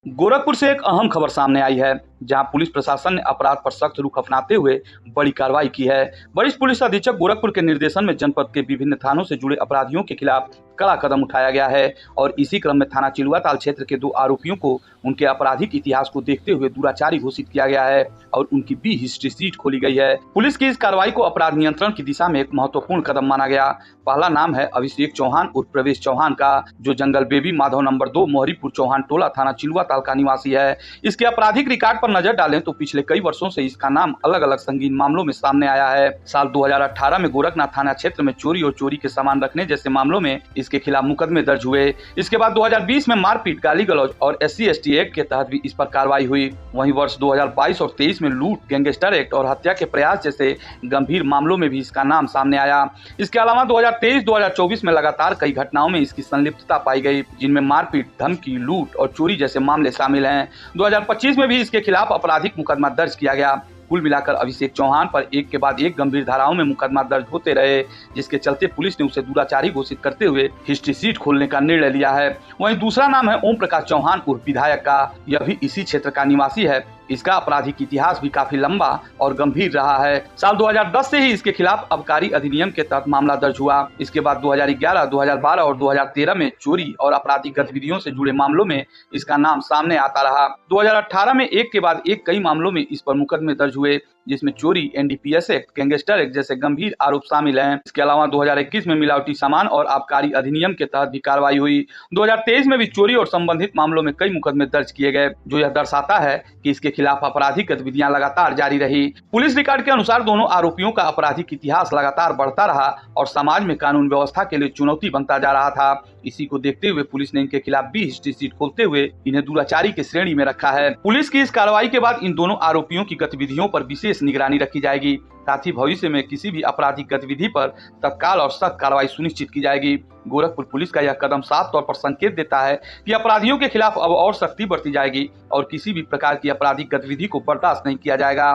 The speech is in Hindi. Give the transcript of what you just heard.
गोरखपुर से एक अहम खबर सामने आई है, जहां पुलिस प्रशासन ने अपराध पर सख्त रुख अपनाते हुए बड़ी कार्रवाई की है। वरिष्ठ पुलिस अधीक्षक गोरखपुर के निर्देशन में जनपद के विभिन्न थानों से जुड़े अपराधियों के खिलाफ कड़ा कदम उठाया गया है और इसी क्रम में थाना चिलुआताल क्षेत्र के 2 आरोपियों को उनके आपराधिक इतिहास को देखते हुए दुराचारी घोषित किया गया है और उनकी बी हिस्ट्री शीट खोली गई है। पुलिस की इस कार्रवाई को अपराध नियंत्रण की दिशा में एक महत्वपूर्ण कदम माना गया। पहला नाम है अभिषेक चौहान उर्फ प्रवेश चौहान का, जो जंगल बेबी माधव नंबर 2 मोहरीपुर चौहान टोला थाना चिलुआताल का निवासी है। इसके आपराधिक रिकॉर्ड पर नजर डालें तो पिछले कई वर्षों से इसका नाम अलग अलग संगीन मामलों में सामने आया है। साल 2018 में गोरखनाथ थाना क्षेत्र में चोरी और चोरी के सामान रखने जैसे मामलों में इसके खिलाफ मुकदमे दर्ज हुए। इसके बाद 2020 में मारपीट, गाली गलौज और SC/ST एक्ट के तहत भी इस पर कार्रवाई हुई। वहीं वर्ष 2022 और 23 में लूट, गैंगस्टर एक्ट और हत्या के प्रयास जैसे गंभीर मामलों में भी इसका नाम सामने आया। इसके अलावा 2023-2024 में लगातार कई घटनाओं में इसकी संलिप्तता पाई गई, जिनमें मारपीट, धमकी, लूट और चोरी जैसे मामले शामिल हैं। 2025 में भी इसके खिलाफ आपराधिक मुकदमा दर्ज किया गया। कुल मिलाकर अभिषेक चौहान पर एक के बाद एक गंभीर धाराओं में मुकदमा दर्ज होते रहे, जिसके चलते पुलिस ने उसे दुराचारी घोषित करते हुए हिस्ट्री शीट खोलने का निर्णय लिया है। वहीं दूसरा नाम है ओम प्रकाश चौहान उर्फ विधायक का। यह भी इसी क्षेत्र का निवासी है। इसका आपराधिक इतिहास भी काफी लंबा और गंभीर रहा है। साल 2010 से ही इसके खिलाफ आबकारी अधिनियम के तहत मामला दर्ज हुआ। इसके बाद 2011, 2012 और 2013 में चोरी और आपराधिक गतिविधियों से जुड़े मामलों में इसका नाम सामने आता रहा। 2018 में एक के बाद एक कई मामलों में इस पर मुकदमे दर्ज हुए, जिसमें चोरी, NDPS एक्ट, गैंगस्टर एक्ट जैसे गंभीर आरोप शामिल हैं। इसके अलावा 2021 में मिलावटी सामान और आबकारी अधिनियम के तहत भी कार्रवाई हुई। 2023 में भी चोरी और संबंधित मामलों में कई मुकदमे दर्ज किए गए, जो यह दर्शाता है कि इसके खिलाफ आपराधिक गतिविधियां लगातार जारी रही। पुलिस रिकॉर्ड के अनुसार दोनों आरोपियों का आपराधिक इतिहास लगातार बढ़ता रहा और समाज में कानून व्यवस्था के लिए चुनौती बनता जा रहा था। इसी को देखते हुए पुलिस ने इनके खिलाफ भी हिस्ट्री शीट खोलते हुए इन्हें दुराचारी की श्रेणी में रखा है। पुलिस की इस कार्रवाई के बाद इन दोनों आरोपियों की गतिविधियों पर विशेष निगरानी रखी जाएगी, साथ ही भविष्य में किसी भी आपराधिक गतिविधि पर तत्काल और सख्त कार्रवाई सुनिश्चित की जाएगी। गोरखपुर पुलिस का यह कदम साफ तौर पर संकेत देता है कि अपराधियों के खिलाफ अब और सख्ती बरती जाएगी और किसी भी प्रकार की आपराधिक गतिविधि को बर्दाश्त नहीं किया जाएगा।